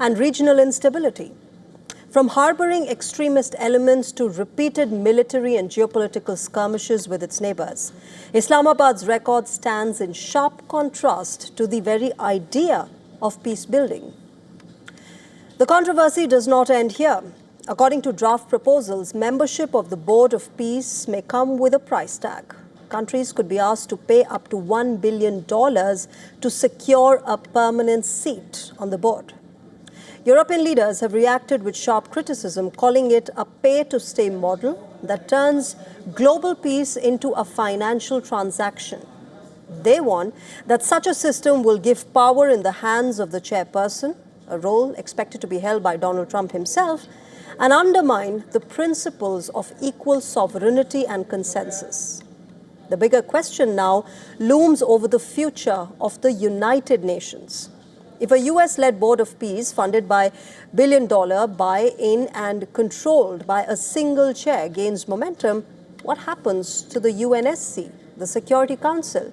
and regional instability. From harboring extremist elements to repeated military and geopolitical skirmishes with its neighbors, Islamabad's record stands in sharp contrast to the very idea of peace building. The controversy does not end here. According to draft proposals, membership of the Board of Peace may come with a price tag. Countries could be asked to pay up to $1 billion to secure a permanent seat on the board. European leaders have reacted with sharp criticism, calling it a pay-to-stay model that turns global peace into a financial transaction. They warn that such a system will give power in the hands of the chairperson, a role expected to be held by Donald Trump himself, and undermine the principles of equal sovereignty and consensus. The bigger question now looms over the future of the United Nations. If a US-led Board of Peace funded by billion-dollar buy-in and controlled by a single chair gains momentum, what happens to the UNSC, the Security Council?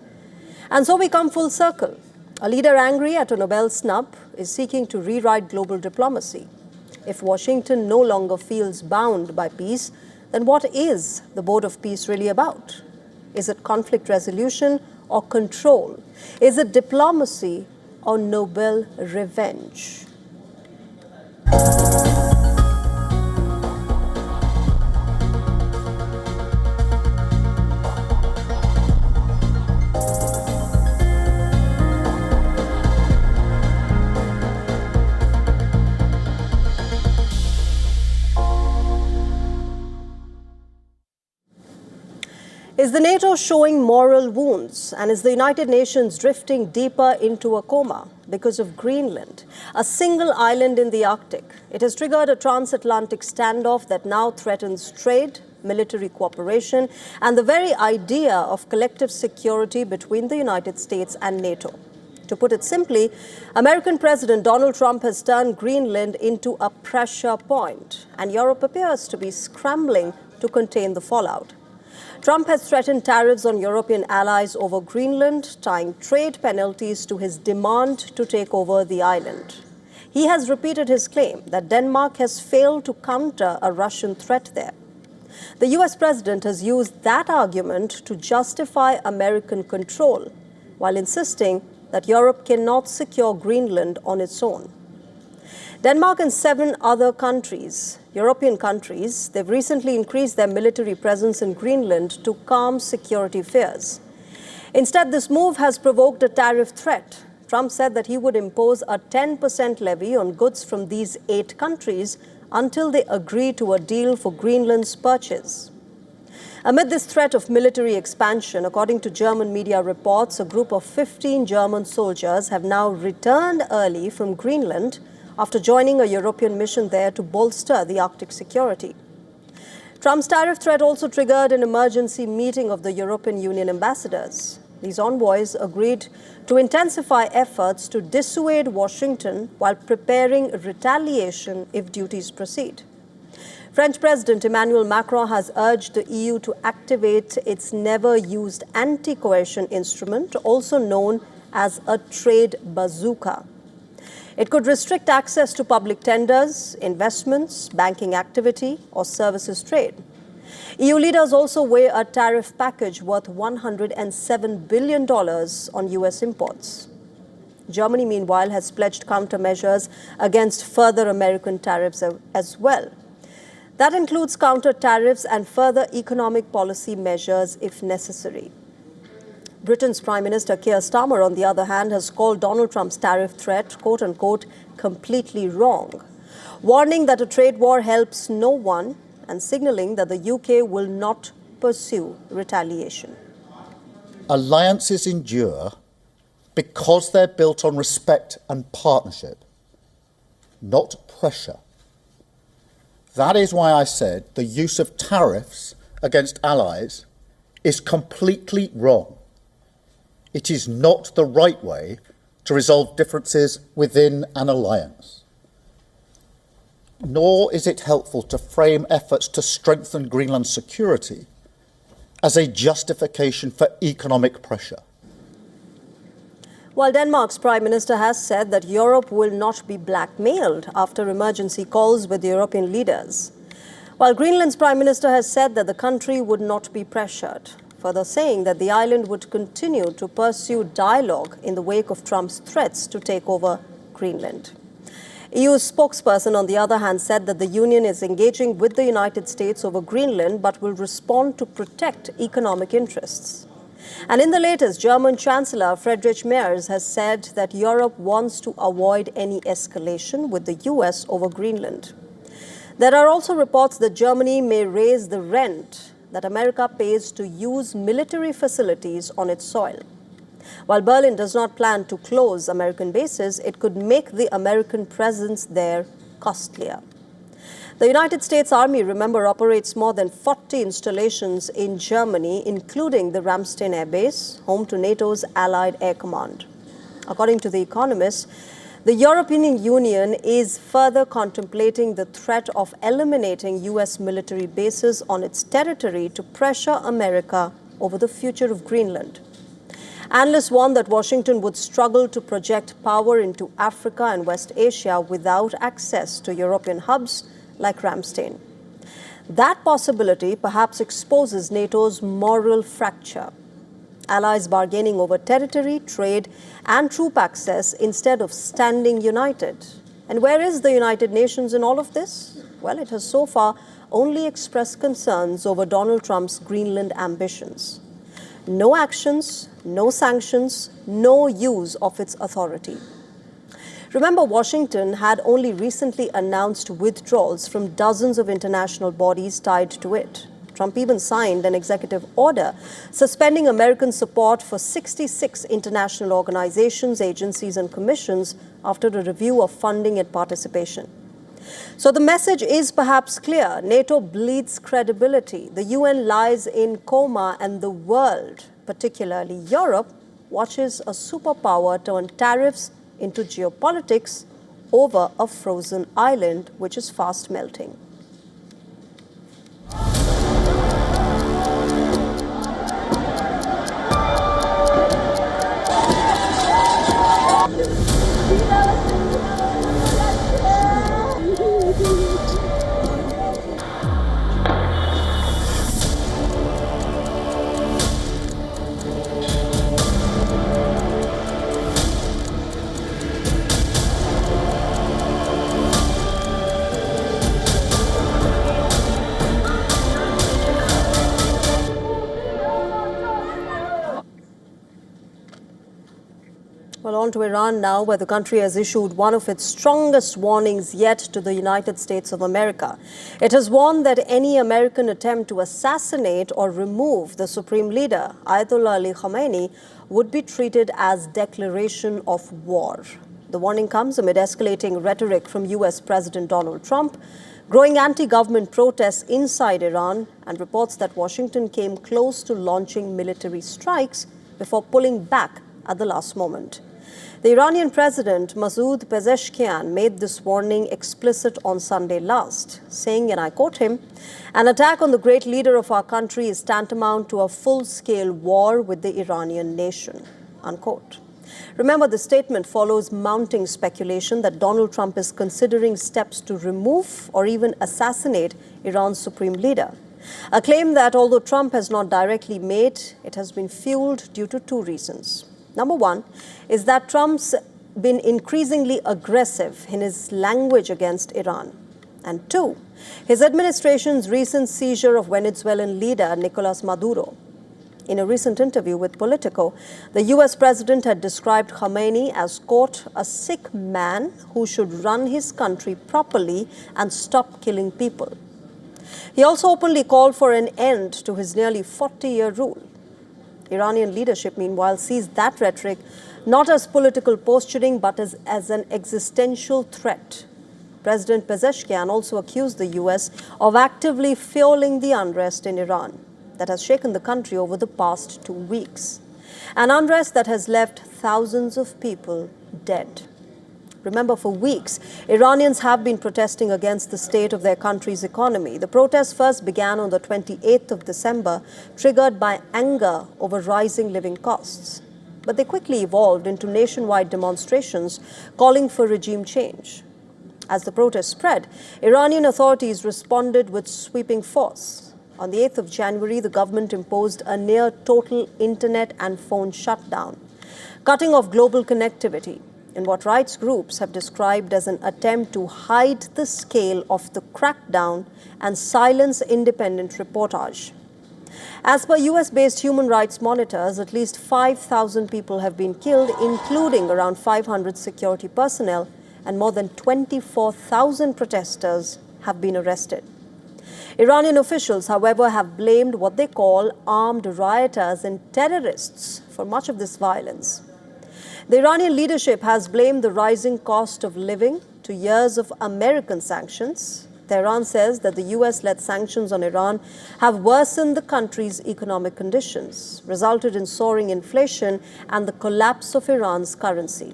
And so we come full circle. A leader angry at a Nobel Snub is seeking to rewrite global diplomacy. If Washington no longer feels bound by peace, then what is the Board of Peace really about? Is it conflict resolution or control? Is it diplomacy or Nobel revenge? Is the NATO showing moral wounds, and is the United Nations drifting deeper into a coma because of Greenland, a single island in the Arctic? It has triggered a transatlantic standoff that now threatens trade, military cooperation, and the very idea of collective security between the United States and NATO. To put it simply, American President Donald Trump has turned Greenland into a pressure point, and Europe appears to be scrambling to contain the fallout. Trump has threatened tariffs on European allies over Greenland, tying trade penalties to his demand to take over the island. He has repeated his claim that Denmark has failed to counter a Russian threat there. The US president has used that argument to justify American control, while insisting that Europe cannot secure Greenland on its own. Denmark and 7 other countries, European countries, they've recently increased their military presence in Greenland to calm security fears. Instead, this move has provoked a tariff threat. Trump said that he would impose a 10% levy on goods from these 8 countries until they agree to a deal for Greenland's purchase. Amid this threat of military expansion, according to German media reports, a group of 15 German soldiers have now returned early from Greenland after joining a European mission there to bolster the Arctic security. Trump's tariff threat also triggered an emergency meeting of the European Union ambassadors. These envoys agreed to intensify efforts to dissuade Washington while preparing retaliation if duties proceed. French President Emmanuel Macron has urged the EU to activate its never-used anti-coercion instrument, also known as a trade bazooka. It could restrict access to public tenders, investments, banking activity, or services trade. EU leaders also weigh a tariff package worth $107 billion on US imports. Germany, meanwhile, has pledged countermeasures against further American tariffs as well. That includes counter tariffs and further economic policy measures if necessary. Britain's Prime Minister Keir Starmer, on the other hand, has called Donald Trump's tariff threat, quote-unquote, completely wrong, warning that a trade war helps no one and signaling that the UK will not pursue retaliation. Alliances endure because they're built on respect and partnership, not pressure. That is why I said the use of tariffs against allies is completely wrong. It is not the right way to resolve differences within an alliance. Nor is it helpful to frame efforts to strengthen Greenland's security as a justification for economic pressure. While Denmark's Prime Minister has said that Europe will not be blackmailed after emergency calls with European leaders. While Greenland's Prime Minister has said that the country would not be pressured, further saying that the island would continue to pursue dialogue in the wake of Trump's threats to take over Greenland. EU's spokesperson, on the other hand, said that the Union is engaging with the United States over Greenland but will respond to protect economic interests. And in the latest, German Chancellor Friedrich Merz has said that Europe wants to avoid any escalation with the US over Greenland. There are also reports that Germany may raise the rent that America pays to use military facilities on its soil. While Berlin does not plan to close American bases, it could make the American presence there costlier. The United States Army, remember, operates more than 40 installations in Germany, including the Ramstein Air Base, home to NATO's Allied Air Command. According to The Economist, the European Union is further contemplating the threat of eliminating US military bases on its territory to pressure America over the future of Greenland. Analysts warn that Washington would struggle to project power into Africa and West Asia without access to European hubs like Ramstein. That possibility perhaps exposes NATO's moral fracture. Allies bargaining over territory, trade, and troop access instead of standing united. And where is the United Nations in all of this? Well, it has so far only expressed concerns over Donald Trump's Greenland ambitions. No actions, no sanctions, no use of its authority. Remember, Washington had only recently announced withdrawals from dozens of international bodies tied to it. Trump even signed an executive order suspending American support for 66 international organizations, agencies, and commissions after a review of funding and participation. So the message is perhaps clear. NATO bleeds credibility. The UN lies in coma, and the world, particularly Europe, watches a superpower turn tariffs into geopolitics over a frozen island which is fast melting. Well, on to Iran now, where the country has issued one of its strongest warnings yet to the United States of America. It has warned that any American attempt to assassinate or remove the supreme leader, Ayatollah Ali Khamenei, would be treated as declaration of war. The warning comes amid escalating rhetoric from US President Donald Trump, growing anti-government protests inside Iran, and reports that Washington came close to launching military strikes before pulling back at the last moment. The Iranian President Masoud Pezeshkian made this warning explicit on Sunday last, saying, and I quote him, "An attack on the great leader of our country is tantamount to a full-scale war with the Iranian nation," unquote. Remember, the statement follows mounting speculation that Donald Trump is considering steps to remove or even assassinate Iran's supreme leader. A claim that, although Trump has not directly made, it has been fueled due to two reasons. Number one is that Trump's been increasingly aggressive in his language against Iran. And two, his administration's recent seizure of Venezuelan leader Nicolas Maduro. In a recent interview with Politico, the US president had described Khamenei as, quote, a sick man who should run his country properly and stop killing people. He also openly called for an end to his nearly 40-year rule. Iranian leadership, meanwhile, sees that rhetoric not as political posturing but as an existential threat. President Pezeshkian also accused the US of actively fueling the unrest in Iran that has shaken the country over the past 2 weeks. An unrest that has left thousands of people dead. Remember, for weeks, Iranians have been protesting against the state of their country's economy. The protests first began on the 28th of December, triggered by anger over rising living costs. but they quickly evolved into nationwide demonstrations calling for regime change. As the protests spread, Iranian authorities responded with sweeping force. On the 8th of January, the government imposed a near-total internet and phone shutdown, cutting off global connectivity in what rights groups have described as an attempt to hide the scale of the crackdown and silence independent reportage. As per US-based human rights monitors, at least 5,000 people have been killed, including around 500 security personnel, and more than 24,000 protesters have been arrested. Iranian officials, however, have blamed what they call armed rioters and terrorists for much of this violence. The Iranian leadership has blamed the rising cost of living to years of American sanctions. Tehran says that the US-led sanctions on Iran have worsened the country's economic conditions, resulted in soaring inflation and the collapse of Iran's currency.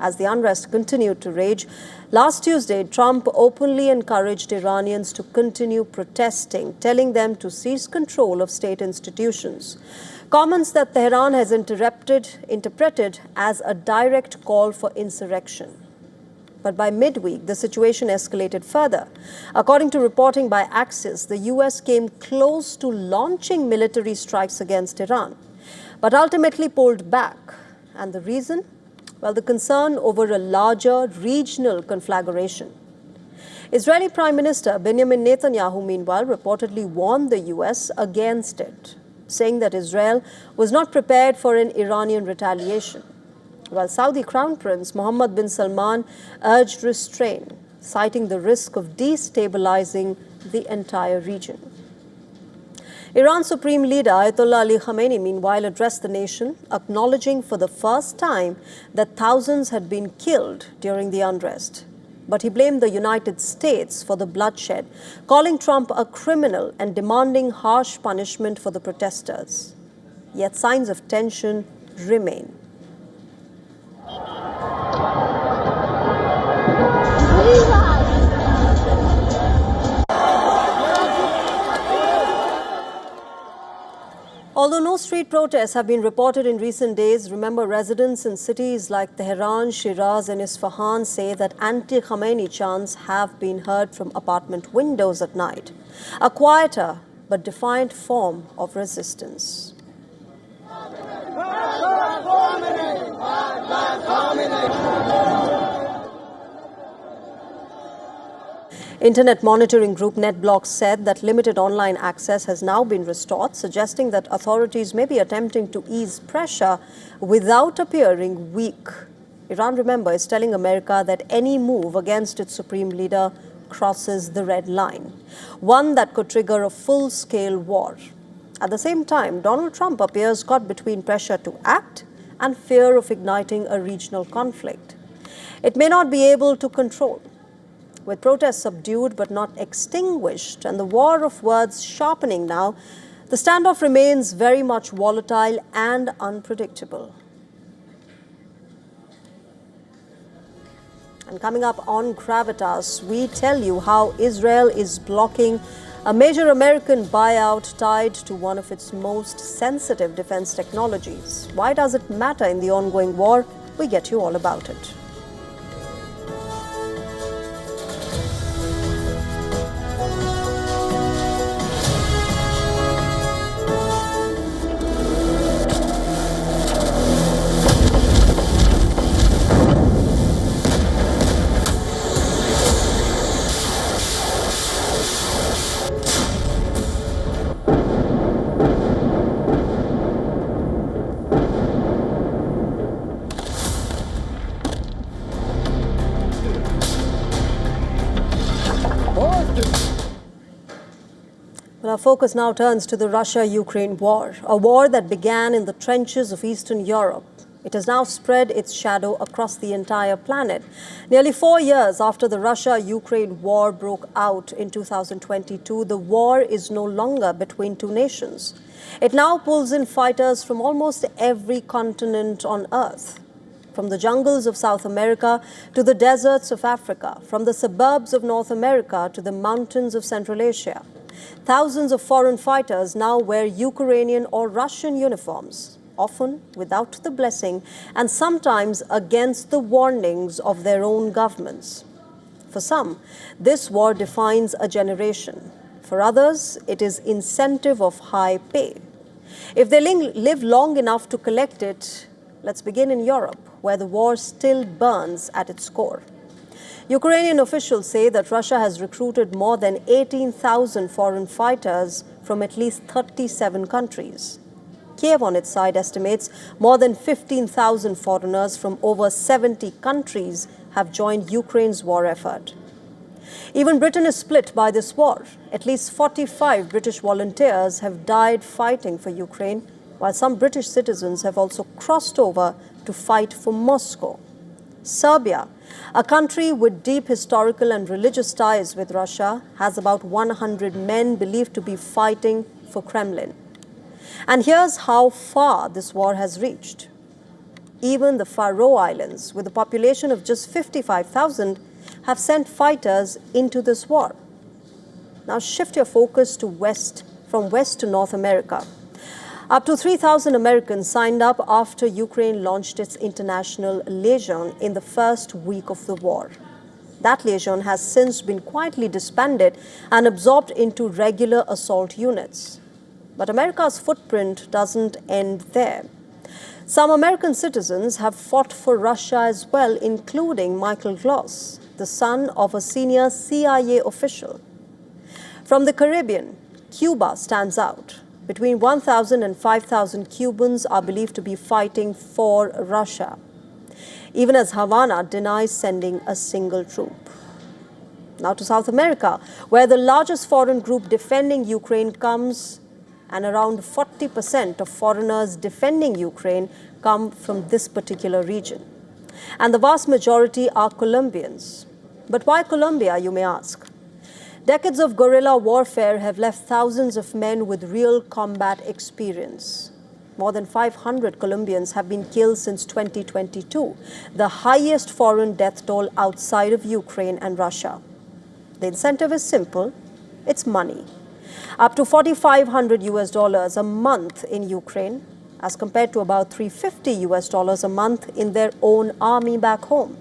As the unrest continued to rage, last Tuesday, Trump openly encouraged Iranians to continue protesting, telling them to seize control of state institutions. Comments that Tehran has interpreted as a direct call for insurrection. But by midweek, the situation escalated further. According to reporting by Axis, the US came close to launching military strikes against Iran, but ultimately pulled back. And the reason? Well, the concern over a larger regional conflagration. Israeli Prime Minister Benjamin Netanyahu, meanwhile, reportedly warned the US against it, saying that Israel was not prepared for an Iranian retaliation, while Saudi Crown Prince Mohammed bin Salman urged restraint, citing the risk of destabilizing the entire region. Iran's Supreme Leader Ayatollah Ali Khamenei, meanwhile, addressed the nation, acknowledging for the first time that thousands had been killed during the unrest. But he blamed the United States for the bloodshed, calling Trump a criminal and demanding harsh punishment for the protesters. Yet signs of tension remain. Although no street protests have been reported in recent days, remember, residents in cities like Tehran, Shiraz and Isfahan say that anti-Khamenei chants have been heard from apartment windows at night, a quieter but defiant form of resistance. Internet monitoring group NetBlocks said that limited online access has now been restored, suggesting that authorities may be attempting to ease pressure without appearing weak. Iran, remember, is telling America that any move against its supreme leader crosses the red line, one that could trigger a full-scale war. At the same time, Donald Trump appears caught between pressure to act and fear of igniting a regional conflict it may not be able to control. With protests subdued but not extinguished and the war of words sharpening now, the standoff remains very much volatile and unpredictable. And coming up on Gravitas, we tell you how Israel is blocking a major American buyout tied to one of its most sensitive defense technologies. Why does it matter in the ongoing war? We get you all about it. Our focus now turns to the Russia-Ukraine war, a war that began in the trenches of Eastern Europe. It has now spread its shadow across the entire planet. Nearly 4 years after the Russia-Ukraine war broke out in 2022, the war is no longer between two nations. It now pulls in fighters from almost every continent on Earth. From the jungles of South America to the deserts of Africa, from the suburbs of North America to the mountains of Central Asia. Thousands of foreign fighters now wear Ukrainian or Russian uniforms, often without the blessing and sometimes against the warnings of their own governments. For some, this war defines a generation. For others, it is incentive of high pay. If they live long enough to collect it, let's begin in Europe, where the war still burns at its core. Ukrainian officials say that Russia has recruited more than 18,000 foreign fighters from at least 37 countries. Kiev, on its side, estimates more than 15,000 foreigners from over 70 countries have joined Ukraine's war effort. Even Britain is split by this war. At least 45 British volunteers have died fighting for Ukraine, while some British citizens have also crossed over to fight for Moscow. Serbia, a country with deep historical and religious ties with Russia, has about 100 men believed to be fighting for Kremlin. And here's how far this war has reached. Even the Faroe Islands, with a population of just 55,000, have sent fighters into this war. Now shift your focus from west to North America. Up to 3,000 Americans signed up after Ukraine launched its international liaison in the first week of the war. That liaison has since been quietly disbanded and absorbed into regular assault units. But America's footprint doesn't end there. Some American citizens have fought for Russia as well, including Michael Gloss, the son of a senior CIA official. From the Caribbean, Cuba stands out. Between 1,000 and 5,000 Cubans are believed to be fighting for Russia, even as Havana denies sending a single troop. Now to South America, where the largest foreign group defending Ukraine comes, and around 40% of foreigners defending Ukraine come from this particular region. And the vast majority are Colombians. But why Colombia, you may ask? Decades of guerrilla warfare have left thousands of men with real combat experience. More than 500 Colombians have been killed since 2022, the highest foreign death toll outside of Ukraine and Russia. The incentive is simple, it's money. Up to $4,500 a month in Ukraine, as compared to about $350 a month in their own army back home.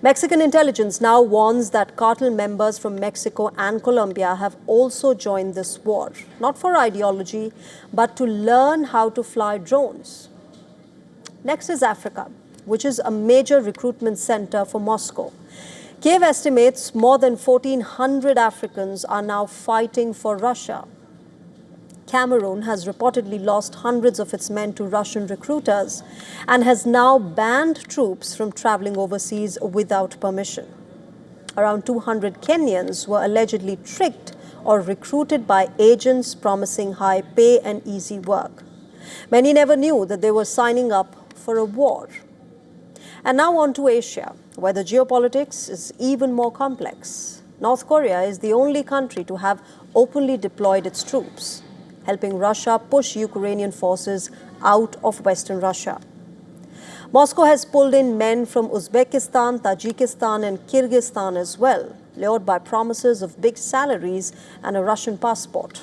Mexican intelligence now warns that cartel members from Mexico and Colombia have also joined this war, not for ideology, but to learn how to fly drones. Next is Africa, which is a major recruitment center for Moscow. Kiev estimates more than 1,400 Africans are now fighting for Russia. Cameroon has reportedly lost hundreds of its men to Russian recruiters and has now banned troops from traveling overseas without permission. Around 200 Kenyans were allegedly tricked or recruited by agents promising high pay and easy work. Many never knew that they were signing up for a war. And now on to Asia, where the geopolitics is even more complex. North Korea is the only country to have openly deployed its troops, helping Russia push Ukrainian forces out of Western Russia. Moscow has pulled in men from Uzbekistan, Tajikistan, and Kyrgyzstan as well, lured by promises of big salaries and a Russian passport.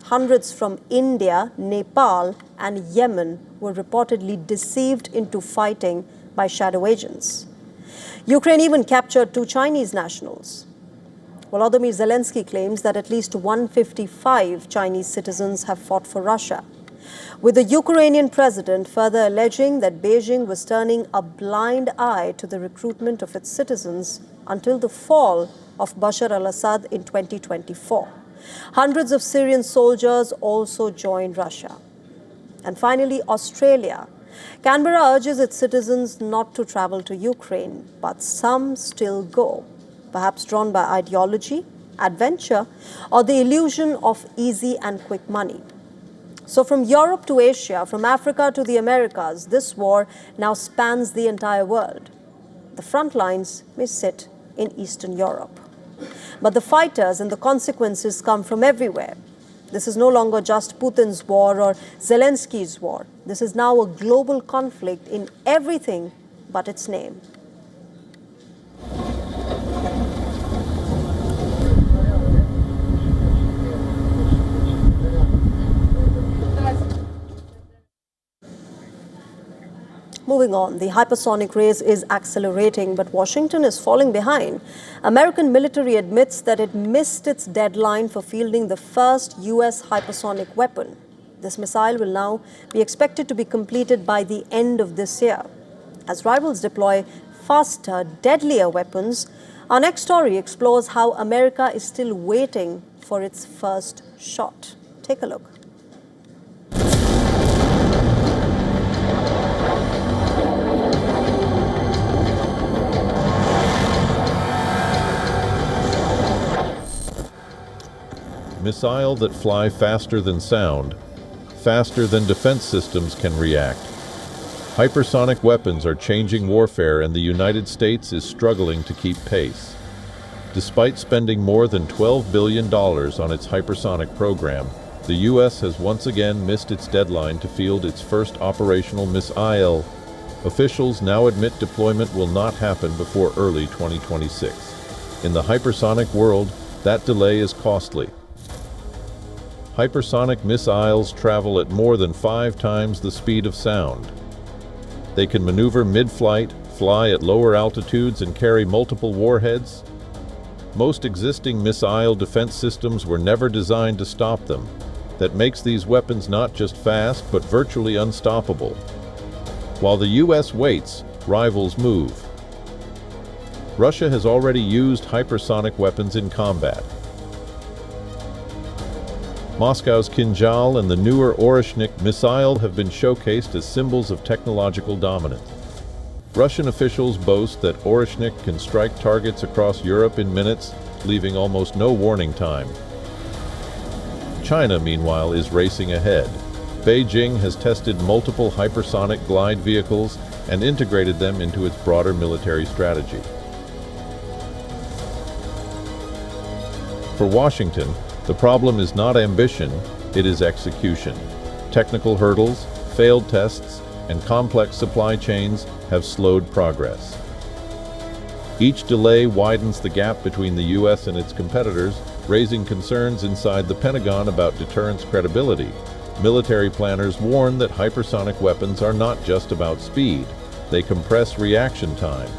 Hundreds from India, Nepal, and Yemen were reportedly deceived into fighting by shadow agents. Ukraine even captured 2 Chinese nationals. Volodymyr Zelensky claims that at least 155 Chinese citizens have fought for Russia, with the Ukrainian president further alleging that Beijing was turning a blind eye to the recruitment of its citizens until the fall of Bashar al-Assad in 2024. Hundreds of Syrian soldiers also joined Russia. And finally, Australia. Canberra urges its citizens not to travel to Ukraine, but some still go, perhaps drawn by ideology, adventure, or the illusion of easy and quick money. So from Europe to Asia, from Africa to the Americas, this war now spans the entire world. The front lines may sit in Eastern Europe. But the fighters and the consequences come from everywhere. This is no longer just Putin's war or Zelensky's war. This is now a global conflict in everything but its name. Moving on, the hypersonic race is accelerating, but Washington is falling behind. American military admits that it missed its deadline for fielding the first U.S. hypersonic weapon. This missile will now be expected to be completed by the end of this year. As rivals deploy faster, deadlier weapons, our next story explores how America is still waiting for its first shot. Take a look. Missile that fly faster than sound, faster than defense systems can react. Hypersonic weapons are changing warfare, and the United States is struggling to keep pace. Despite spending more than $12 billion on its hypersonic program, the U.S. has once again missed its deadline to field its first operational missile. Officials now admit deployment will not happen before early 2026. In the hypersonic world, that delay is costly. Hypersonic missiles travel at more than 5 times the speed of sound. They can maneuver mid-flight, fly at lower altitudes, and carry multiple warheads. Most existing missile defense systems were never designed to stop them. That makes these weapons not just fast, but virtually unstoppable. While the U.S. waits, rivals move. Russia has already used hypersonic weapons in combat. Moscow's Kinzhal and the newer Oreshnik missile have been showcased as symbols of technological dominance. Russian officials boast that Oreshnik can strike targets across Europe in minutes, leaving almost no warning time. China, meanwhile, is racing ahead. Beijing has tested multiple hypersonic glide vehicles and integrated them into its broader military strategy. For Washington, the problem is not ambition, it is execution. Technical hurdles, failed tests, and complex supply chains have slowed progress. Each delay widens the gap between the U.S. and its competitors, raising concerns inside the Pentagon about deterrence credibility. Military planners warn that hypersonic weapons are not just about speed, they compress reaction time.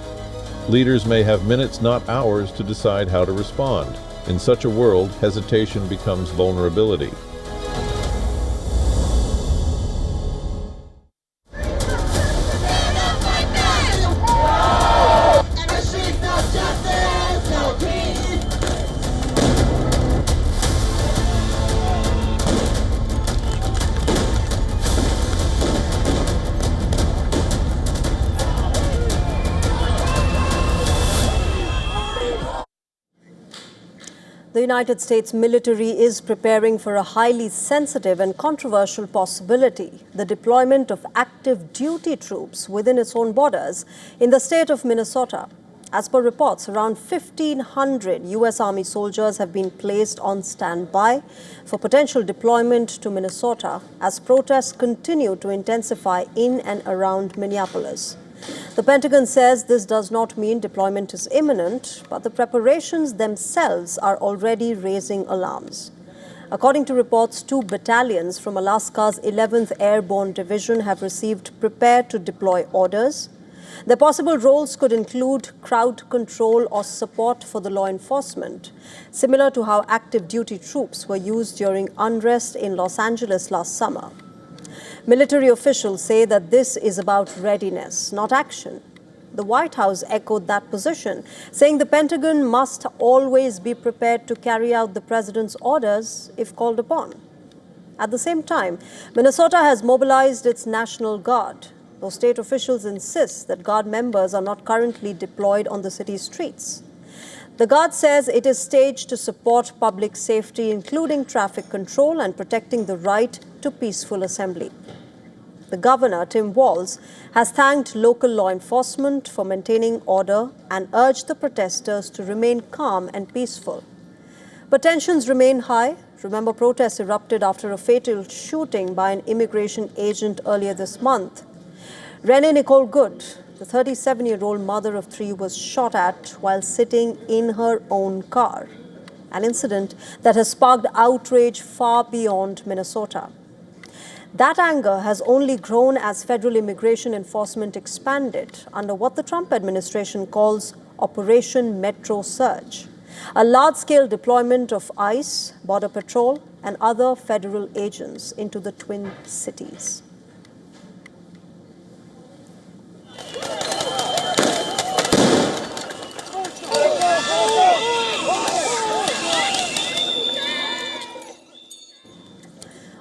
Leaders may have minutes, not hours, to decide how to respond. In such a world, hesitation becomes vulnerability. The United States military is preparing for a highly sensitive and controversial possibility, the deployment of active duty troops within its own borders in the state of Minnesota. As per reports, around 1,500 U.S. Army soldiers have been placed on standby for potential deployment to Minnesota as protests continue to intensify in and around Minneapolis. The Pentagon says this does not mean deployment is imminent, but the preparations themselves are already raising alarms. According to reports, 2 battalions from Alaska's 11th Airborne Division have received prepare to deploy orders. Their possible roles could include crowd control or support for the law enforcement, similar to how active duty troops were used during unrest in Los Angeles last summer. Military officials say that this is about readiness, not action. The White House echoed that position, saying the Pentagon must always be prepared to carry out the president's orders if called upon. At the same time, Minnesota has mobilized its National Guard, though state officials insist that Guard members are not currently deployed on the city's streets. The Guard says it is staged to support public safety, including traffic control and protecting the right to peaceful assembly. The governor, Tim Walz, has thanked local law enforcement for maintaining order and urged the protesters to remain calm and peaceful. But tensions remain high. Remember, protests erupted after a fatal shooting by an immigration agent earlier this month. Renee Nicole Good, the 37-year-old mother of 3, was shot at while sitting in her own car, an incident that has sparked outrage far beyond Minnesota. That anger has only grown as federal immigration enforcement expanded under what the Trump administration calls Operation Metro Surge, a large-scale deployment of ICE, Border Patrol, and other federal agents into the Twin Cities.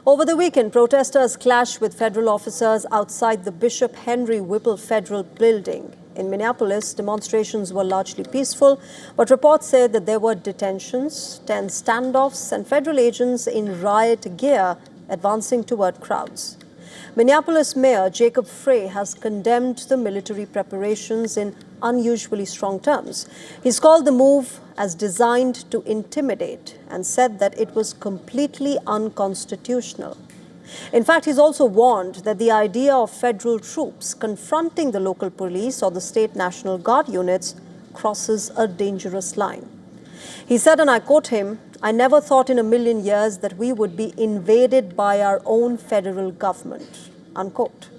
Over the weekend, protesters clashed with federal officers outside the Bishop Henry Whipple Federal Building. In Minneapolis, demonstrations were largely peaceful, but reports said that there were detentions, tense standoffs, and federal agents in riot gear advancing toward crowds. Minneapolis Mayor Jacob Frey has condemned the military preparations in unusually strong terms. He's called the move as designed to intimidate and said that it was completely unconstitutional. In fact, he's also warned that the idea of federal troops confronting the local police or the state National Guard units crosses a dangerous line. He said, and I quote him, "I never thought in a million years that we would be invaded by our own federal government," unquote.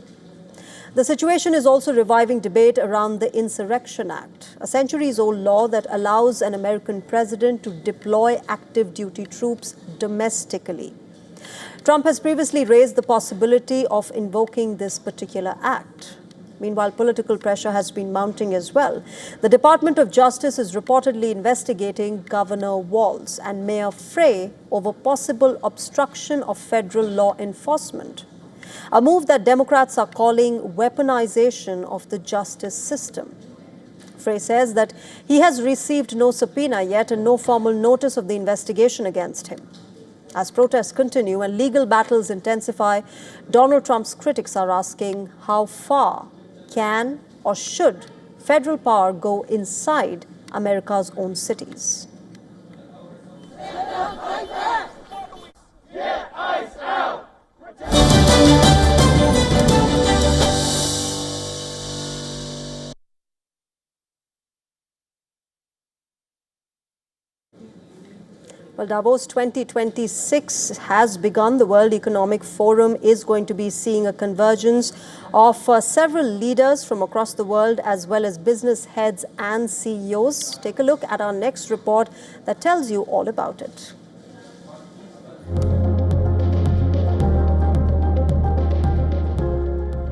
The situation is also reviving debate around the Insurrection Act, a centuries-old law that allows an American president to deploy active duty troops domestically. Trump has previously raised the possibility of invoking this particular act. Meanwhile, political pressure has been mounting as well. The Department of Justice is reportedly investigating Governor Walz and Mayor Frey over possible obstruction of federal law enforcement, a move that Democrats are calling weaponization of the justice system. Frey says that he has received no subpoena yet and no formal notice of the investigation against him. As protests continue and legal battles intensify, Donald Trump's critics are asking how far can or should federal power go inside America's own cities? Well, Davos 2026 has begun. The World Economic Forum is going to be seeing a convergence of several leaders from across the world, as well as business heads and CEOs. Take a look at our next report that tells you all about it.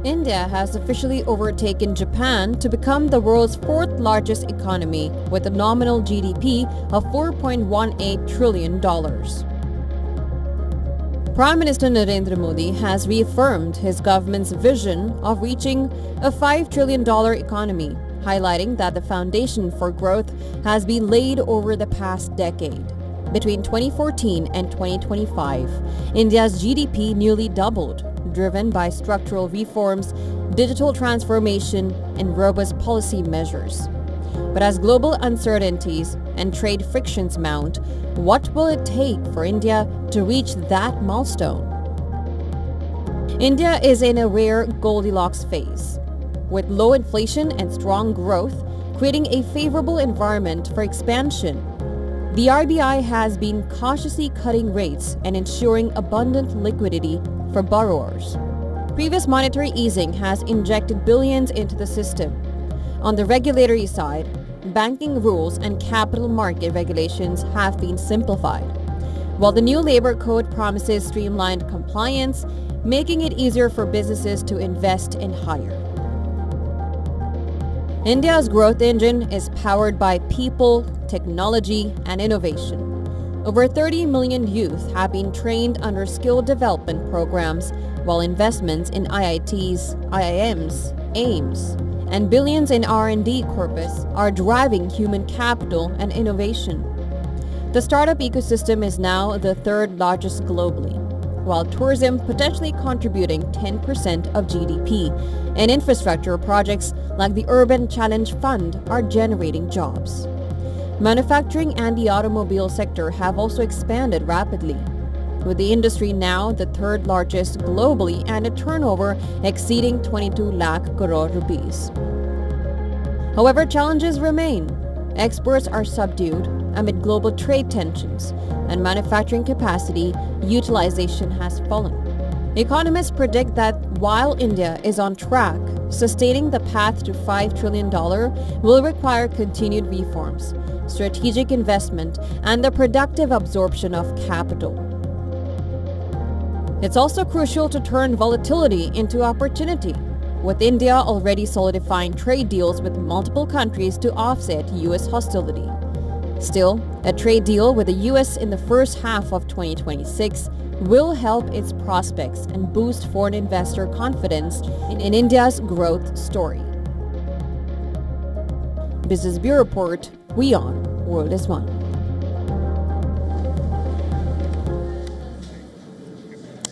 India has officially overtaken Japan to become the world's fourth largest economy with a nominal GDP of $4.18 trillion. Prime Minister Narendra Modi has reaffirmed his government's vision of reaching a $5 trillion economy, highlighting that the foundation for growth has been laid over the past decade. Between 2014 and 2025, India's GDP nearly doubled, driven by structural reforms, digital transformation, and robust policy measures. But as global uncertainties and trade frictions mount, what will it take for India to reach that milestone? India is in a rare Goldilocks phase, with low inflation and strong growth, creating a favorable environment for expansion. The RBI has been cautiously cutting rates and ensuring abundant liquidity for borrowers. Previous monetary easing has injected billions into the system. On the regulatory side, banking rules and capital market regulations have been simplified, while the new labor code promises streamlined compliance, making it easier for businesses to invest and hire. India's growth engine is powered by people, technology, and innovation. Over 30 million youth have been trained under skill development programs, while investments in IITs, IIMs, AIMS, and billions in R&D corpus are driving human capital and innovation. The startup ecosystem is now the third largest globally, while tourism potentially contributing 10% of GDP, and infrastructure projects like the Urban Challenge Fund are generating jobs. Manufacturing and the automobile sector have also expanded rapidly, with the industry now the third largest globally and a turnover exceeding 22 lakh crore rupees. However, challenges remain. Exports are subdued amid global trade tensions, and manufacturing capacity utilization has fallen. Economists predict that while India is on track, sustaining the path to $5 trillion will require continued reforms, strategic investment, and the productive absorption of capital. It's also crucial to turn volatility into opportunity, with India already solidifying trade deals with multiple countries to offset U.S. hostility. Still, a trade deal with the U.S. in the first half of 2026 will help its prospects and boost foreign investor confidence in India's growth story. Business Bureau Report, WION, World is One.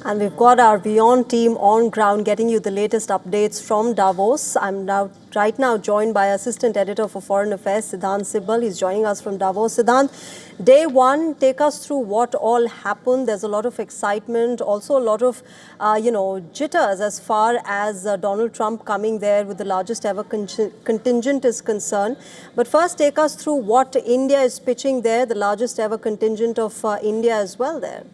And we've got our WION team on ground getting you the latest updates from Davos. I'm right now joined by Assistant Editor for Foreign Affairs, Siddhant Sibbal. He's joining us from Davos. Siddhant, day one, take us through what all happened. There's a lot of excitement, also a lot of, jitters as far as Donald Trump coming there with the largest ever contingent is concerned. But first, take us through what India is pitching there, the largest ever contingent of India as well there.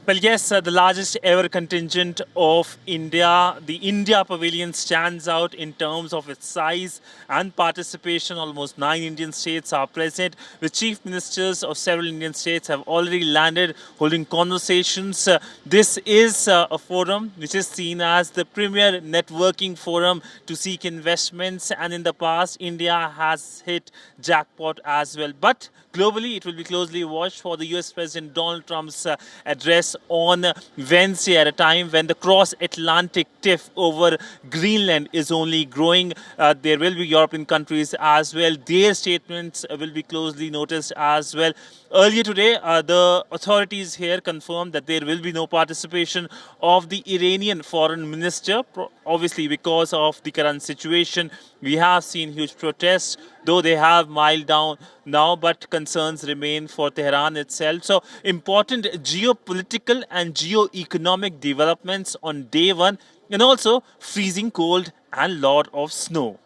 Well, yes, the largest ever contingent of India. The India Pavilion stands out in terms of its size and participation. Almost 9 Indian states are present. The chief ministers of several Indian states have already landed, holding conversations. This is a forum which is seen as the premier networking forum to seek investments. And in the past, India has hit jackpot as well. But globally, it will be closely watched for the US President Donald Trump's address on Wednesday at a time when the cross-Atlantic tiff over Greenland is only growing. There will be European countries as well. Their statements will be closely noticed as well. Earlier today, the authorities here confirmed that there will be no participation of the Iranian foreign minister, obviously because of the current situation. We have seen huge protests, though they have miled down now, but concerns remain for Tehran itself. So important geopolitical and geo-economic developments on day one, and also freezing cold and lot of snow.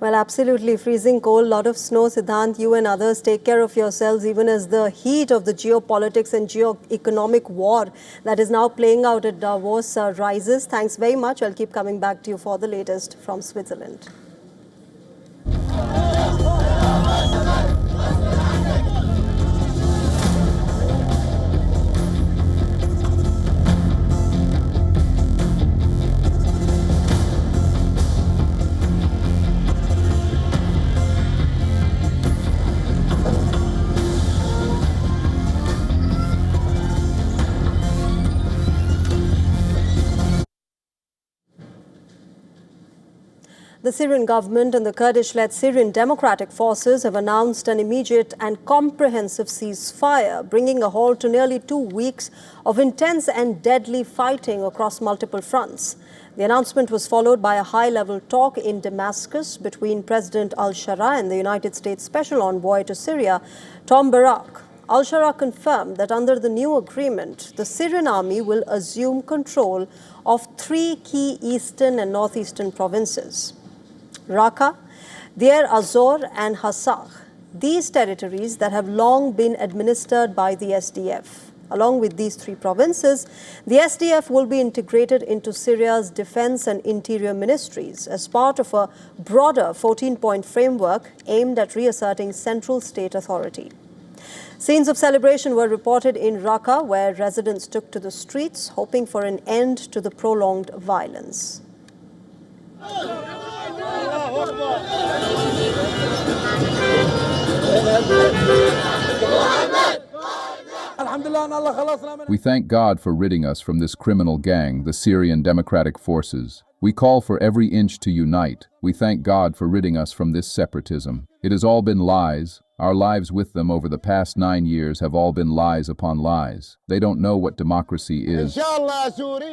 Well, absolutely. Freezing cold, lot of snow. Siddhant, you and others take care of yourselves even as the heat of the geopolitics and geo-economic war that is now playing out at Davos rises. Thanks very much. I'll keep coming back to you for the latest from Switzerland. The Syrian government and the Kurdish-led Syrian Democratic Forces have announced an immediate and comprehensive ceasefire, bringing a halt to nearly 2 weeks of intense and deadly fighting across multiple fronts. The announcement was followed by a high-level talk in Damascus between President al-Shara and the United States Special Envoy to Syria, Tom Barak. Al-Shara confirmed that under the new agreement, the Syrian army will assume control of 3 key eastern and northeastern provinces: Raqqa, Deir az-Zor and Hasakh. These territories that have long been administered by the SDF. Along with these 3 provinces, the SDF will be integrated into Syria's defense and interior ministries as part of a broader 14-point framework aimed at reasserting central state authority. Scenes of celebration were reported in Raqqa, where residents took to the streets, hoping for an end to the prolonged violence. We thank God for ridding us from this criminal gang, the Syrian Democratic Forces. We call for every inch to unite. We thank God for ridding us from this separatism. It has all been lies. Our lives with them over the past 9 years have all been lies upon lies. They don't know what democracy is.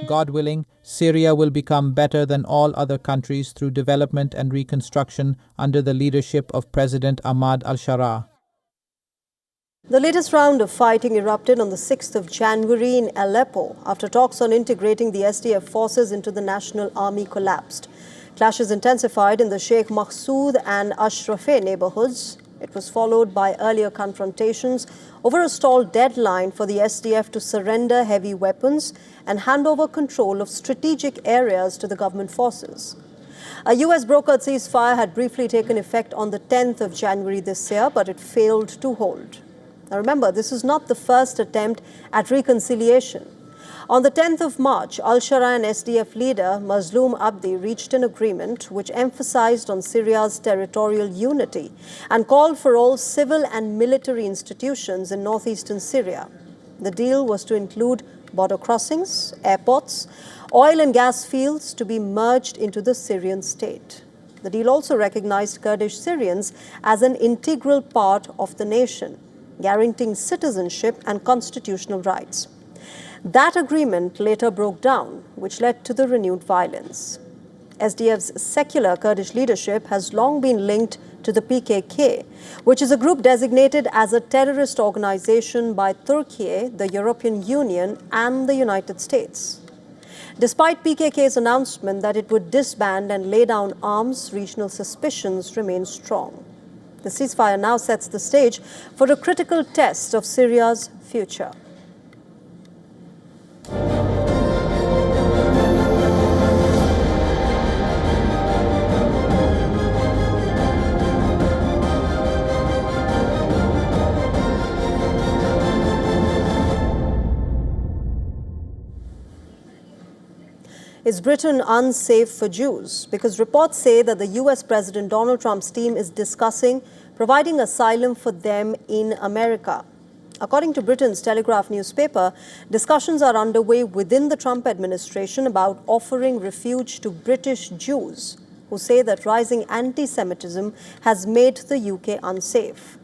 God willing, Syria will become better than all other countries through development and reconstruction under the leadership of President Ahmad al-Shara. The latest round of fighting erupted on the 6th of January in Aleppo after talks on integrating the SDF forces into the National Army collapsed. Clashes intensified in the Sheikh Mahsoud and Ashrafeh neighborhoods. It was followed by earlier confrontations over a stalled deadline for the SDF to surrender heavy weapons and hand over control of strategic areas to the government forces. A US brokered ceasefire had briefly taken effect on the 10th of January this year, but it failed to hold. Now remember, this is not the first attempt at reconciliation. On the 10th of March, Al-Shara and SDF leader Mazloum Abdi reached an agreement which emphasized on Syria's territorial unity and called for all civil and military institutions in northeastern Syria. The deal was to include border crossings, airports, oil and gas fields to be merged into the Syrian state. The deal also recognized Kurdish Syrians as an integral part of the nation, guaranteeing citizenship and constitutional rights. That agreement later broke down, which led to the renewed violence. SDF's secular Kurdish leadership has long been linked to the PKK, which is a group designated as a terrorist organization by Turkey, the European Union, and the United States. Despite PKK's announcement that it would disband and lay down arms, regional suspicions remain strong. The ceasefire now sets the stage for a critical test of Syria's future. Is Britain unsafe for Jews? Because reports say that the US President Donald Trump's team is discussing providing asylum for them in America. According to Britain's Telegraph newspaper, discussions are underway within the Trump administration about offering refuge to British Jews who say that rising anti-Semitism has made the UK unsafe.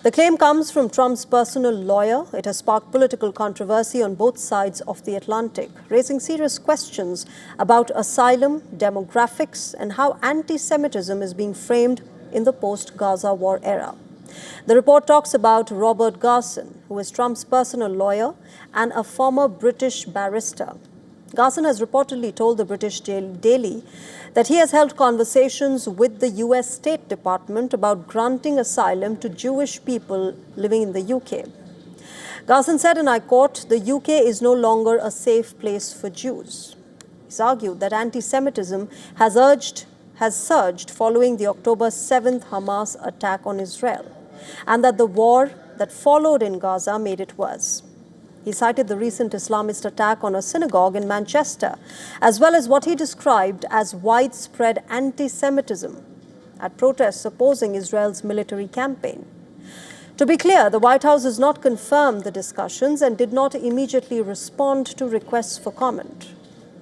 The claim comes from Trump's personal lawyer. It has sparked political controversy on both sides of the Atlantic, raising serious questions about asylum, demographics, and how anti-Semitism is being framed in the post-Gaza war era. The report talks about Robert Garson, who is Trump's personal lawyer and a former British barrister. Garson has reportedly told the British Daily that he has held conversations with the US State Department about granting asylum to Jewish people living in the UK. Garson said, and I quote, "The UK is no longer a safe place for Jews." He's argued that anti-Semitism has surged following the October 7th Hamas attack on Israel, and that the war that followed in Gaza made it worse. He cited the recent Islamist attack on a synagogue in Manchester, as well as what he described as widespread anti-Semitism at protests opposing Israel's military campaign. To be clear, the White House has not confirmed the discussions and did not immediately respond to requests for comment.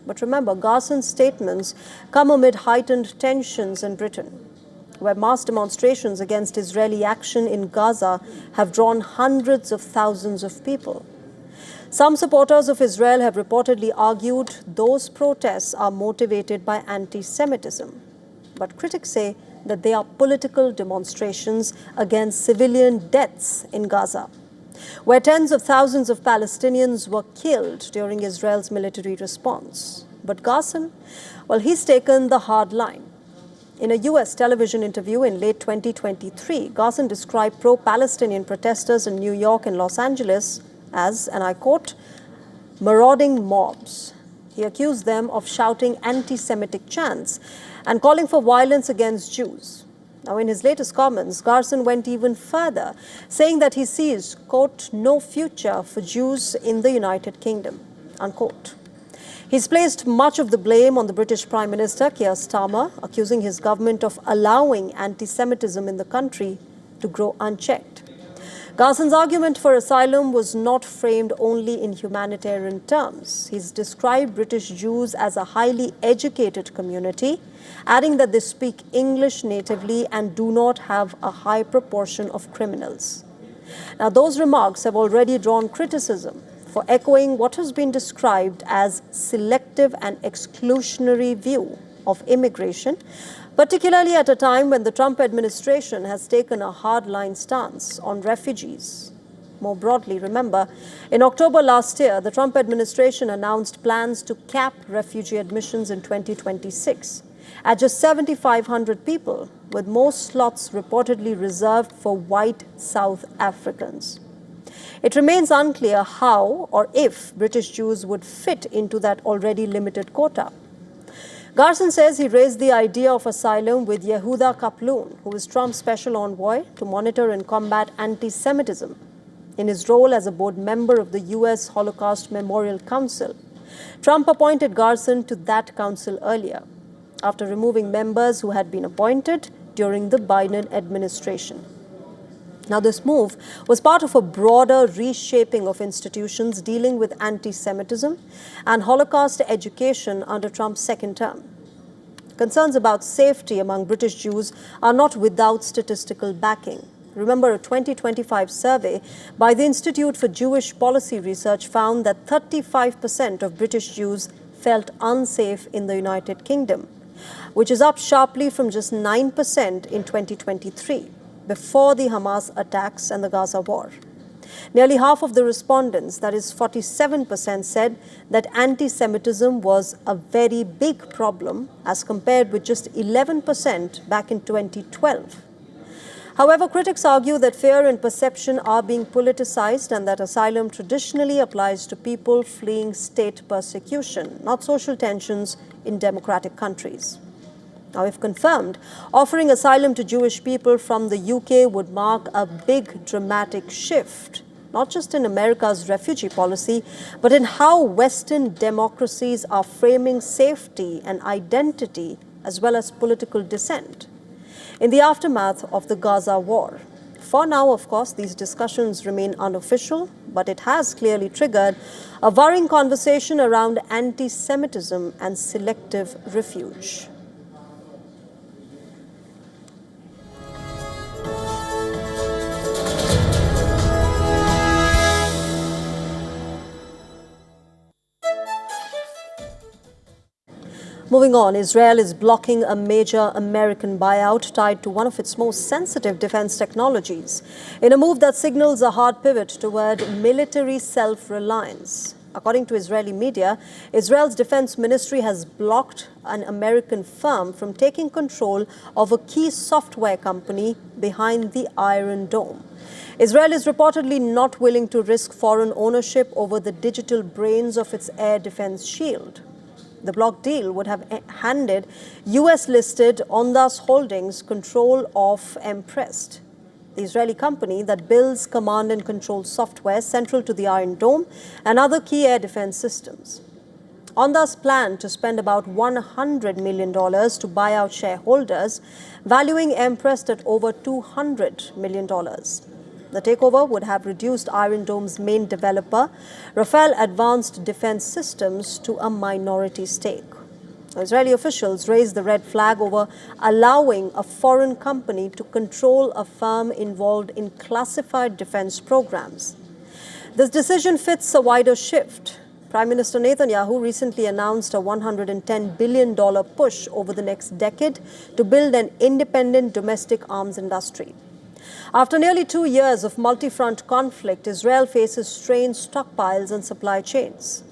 But remember, Garson's statements come amid heightened tensions in Britain, where mass demonstrations against Israeli action in Gaza have drawn hundreds of thousands of people. Some supporters of Israel have reportedly argued those protests are motivated by anti-Semitism. But critics say that they are political demonstrations against civilian deaths in Gaza, where tens of thousands of Palestinians were killed during Israel's military response. But Garson, well, he's taken the hard line. In a US television interview in late 2023, Garson described pro-Palestinian protesters in New York and Los Angeles as, and I quote, marauding mobs. He accused them of shouting anti-Semitic chants and calling for violence against Jews. Now, in his latest comments, Garson went even further, saying that he sees, quote, no future for Jews in the United Kingdom, unquote. He's placed much of the blame on the British Prime Minister, Keir Starmer, accusing his government of allowing anti-Semitism in the country to grow unchecked. Garson's argument for asylum was not framed only in humanitarian terms. He's described British Jews as a highly educated community, adding that they speak English natively and do not have a high proportion of criminals. Now, those remarks have already drawn criticism for echoing what has been described as selective and exclusionary view of immigration, particularly at a time when the Trump administration has taken a hardline stance on refugees. More broadly, remember, in October last year, the Trump administration announced plans to cap refugee admissions in 2026, at just 7,500 people, with most slots reportedly reserved for white South Africans. It remains unclear how or if British Jews would fit into that already limited quota. Garson says he raised the idea of asylum with Yehuda Kaplan, who is Trump's special envoy to monitor and combat anti-Semitism, in his role as a board member of the U.S. Holocaust Memorial Council. Trump appointed Garson to that council earlier, after removing members who had been appointed during the Biden administration. Now, this move was part of a broader reshaping of institutions dealing with anti-Semitism and Holocaust education under Trump's second term. Concerns about safety among British Jews are not without statistical backing. Remember, a 2025 survey by the Institute for Jewish Policy Research found that 35% of British Jews felt unsafe in the United Kingdom, which is up sharply from just 9% in 2023. Before the Hamas attacks and the Gaza war. Nearly half of the respondents, that is 47%, said that anti-Semitism was a very big problem as compared with just 11% back in 2012. However, critics argue that fear and perception are being politicized and that asylum traditionally applies to people fleeing state persecution, not social tensions in democratic countries. Now, if confirmed, offering asylum to Jewish people from the UK would mark a big dramatic shift, not just in America's refugee policy, but in how Western democracies are framing safety and identity as well as political dissent in the aftermath of the Gaza war. For now, of course, these discussions remain unofficial, but it has clearly triggered a worrying conversation around anti-Semitism and selective refuge. Moving on, Israel is blocking a major American buyout tied to one of its most sensitive defense technologies, in a move that signals a hard pivot toward military self-reliance. According to Israeli media, Israel's defense ministry has blocked an American firm from taking control of a key software company behind the Iron Dome. Israel is reportedly not willing to risk foreign ownership over the digital brains of its air defense shield. The block deal would have handed US-listed Ondas Holdings control of Emprest, the Israeli company that builds command and control software central to the Iron Dome and other key air defense systems. Ondas planned to spend about $100 million to buy out shareholders, valuing Emprest at over $200 million. The takeover would have reduced Iron Dome's main developer, Rafael Advanced Defense Systems, to a minority stake. Israeli officials raised the red flag over allowing a foreign company to control a firm involved in classified defense programs. This decision fits a wider shift. Prime Minister Netanyahu recently announced a $110 billion push over the next decade to build an independent domestic arms industry. After nearly 2 years of multi-front conflict, Israel faces strained stockpiles and supply chains.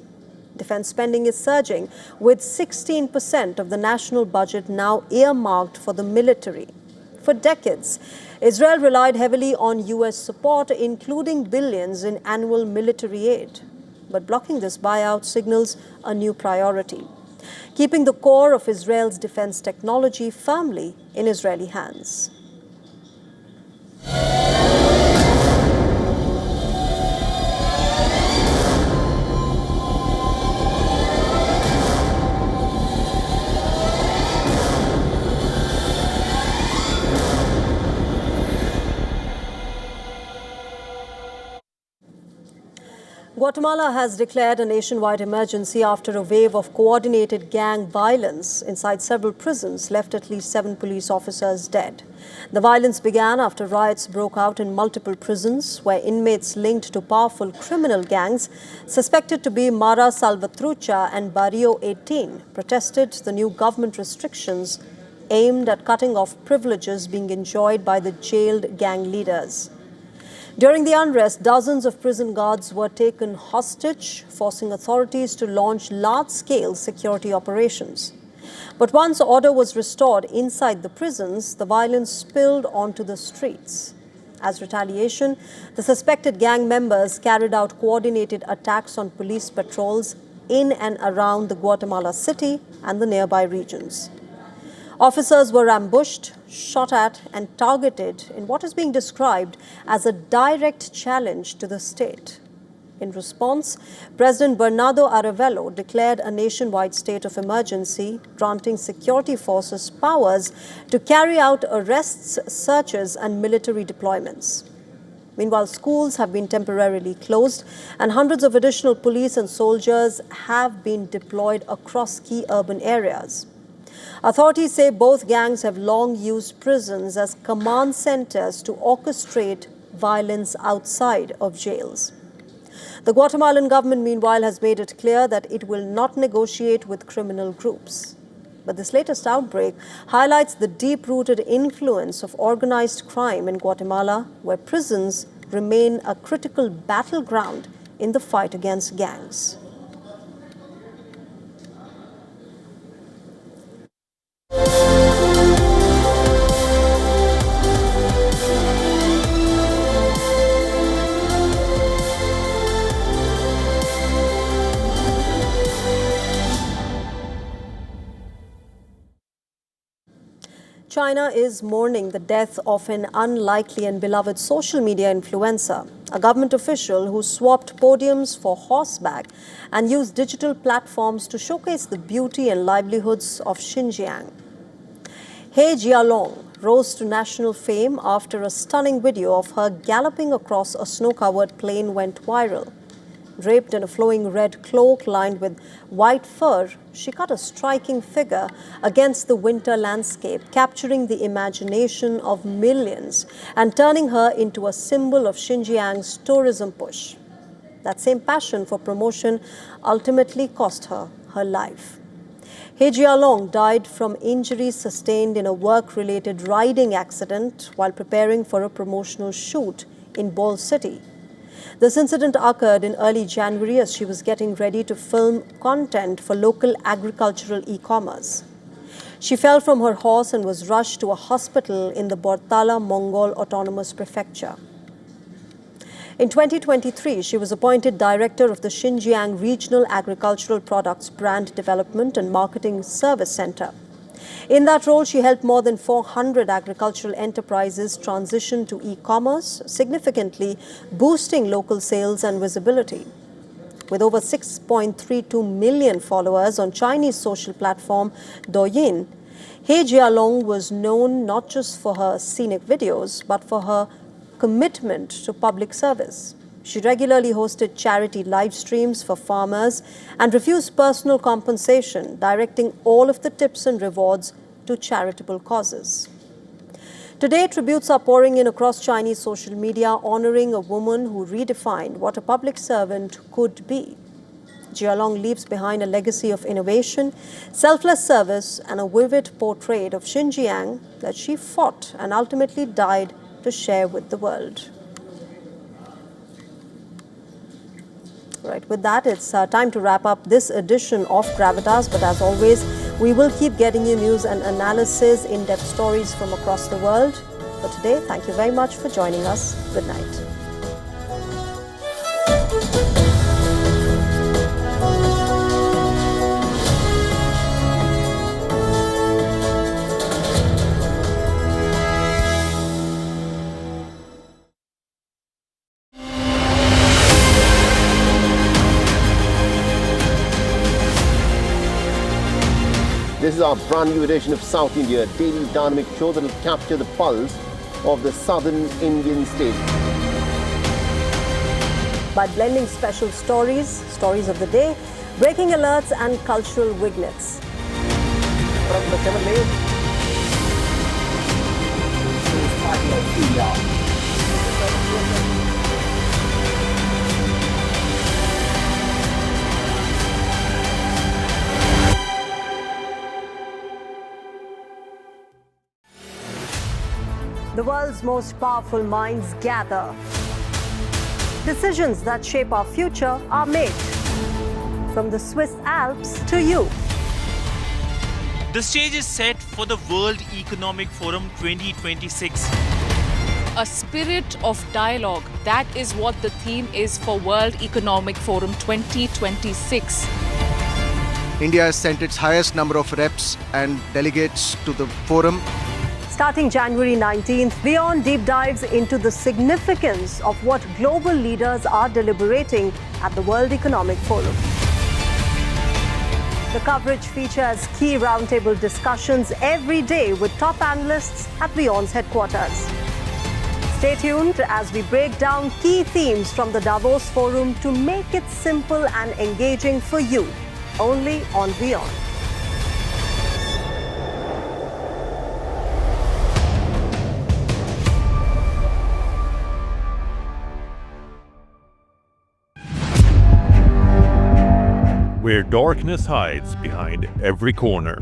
Defense spending is surging, with 16% of the national budget now earmarked for the military. For decades, Israel relied heavily on US support, including billions in annual military aid. But blocking this buyout signals a new priority, keeping the core of Israel's defense technology firmly in Israeli hands. Guatemala has declared a nationwide emergency after a wave of coordinated gang violence inside several prisons left at least 7 police officers dead. The violence began after riots broke out in multiple prisons where inmates linked to powerful criminal gangs suspected to be Mara Salvatrucha and Barrio 18 protested the new government restrictions aimed at cutting off privileges being enjoyed by the jailed gang leaders. During the unrest, dozens of prison guards were taken hostage, forcing authorities to launch large-scale security operations. But once order was restored inside the prisons, the violence spilled onto the streets. As retaliation, the suspected gang members carried out coordinated attacks on police patrols in and around the Guatemala city and the nearby regions. Officers were ambushed, shot at, and targeted in what is being described as a direct challenge to the state. In response, President Bernardo Arévalo declared a nationwide state of emergency, granting security forces powers to carry out arrests, searches, and military deployments. Meanwhile, schools have been temporarily closed, and hundreds of additional police and soldiers have been deployed across key urban areas. Authorities say both gangs have long used prisons as command centers to orchestrate violence outside of jails. The Guatemalan government, meanwhile, has made it clear that it will not negotiate with criminal groups. But this latest outbreak highlights the deep-rooted influence of organized crime in Guatemala, where prisons remain a critical battleground in the fight against gangs. China is mourning the death of an unlikely and beloved social media influencer, a government official who swapped podiums for horseback and used digital platforms to showcase the beauty and livelihoods of Xinjiang. He Jialong rose to national fame after a stunning video of her galloping across a snow-covered plain went viral. Draped in a flowing red cloak lined with white fur, she cut a striking figure against the winter landscape, capturing the imagination of millions and turning her into a symbol of Xinjiang's tourism push. That same passion for promotion ultimately cost her her life. He Jialong died from injuries sustained in a work-related riding accident while preparing for a promotional shoot in Bol City. This incident occurred in early January as she was getting ready to film content for local agricultural e-commerce. She fell from her horse and was rushed to a hospital in the Bortala Mongol Autonomous Prefecture. In 2023, she was appointed director of the Xinjiang Regional Agricultural Products Brand Development and Marketing Service Center. In that role, she helped more than 400 agricultural enterprises transition to e-commerce, significantly boosting local sales and visibility. With over 6.32 million followers on Chinese social platform Douyin, He Jialong was known not just for her scenic videos, but for her commitment to public service. She regularly hosted charity live streams for farmers and refused personal compensation, directing all of the tips and rewards to charitable causes. Today, tributes are pouring in across Chinese social media, honoring a woman who redefined what a public servant could be. Jialong leaves behind a legacy of innovation, selfless service, and a vivid portrait of Xinjiang that she fought and ultimately died to share with the world. Right, with that, it's time to wrap up this edition of Gravitas. But as always, we will keep getting you news and analysis, in-depth stories from across the world. For today, thank you very much for joining us. Good night. This is our brand new edition of South India, a daily dynamic show that will capture the pulse of the southern Indian state. By blending special stories of the day, breaking alerts and cultural vignettes. The world's most powerful minds gather. Decisions that shape our future are made. From the Swiss Alps to you. The stage is set for the World Economic Forum 2026. A spirit of dialogue. That is what the theme is for World Economic Forum 2026. India has sent its highest number of reps and delegates to the forum. Starting January 19th, WION deep dives into the significance of what global leaders are deliberating at the World Economic Forum. The coverage features key roundtable discussions every day with top analysts at WION's headquarters. Stay tuned as we break down key themes from the Davos Forum to make it simple and engaging for you, only on WION. Where darkness hides behind every corner.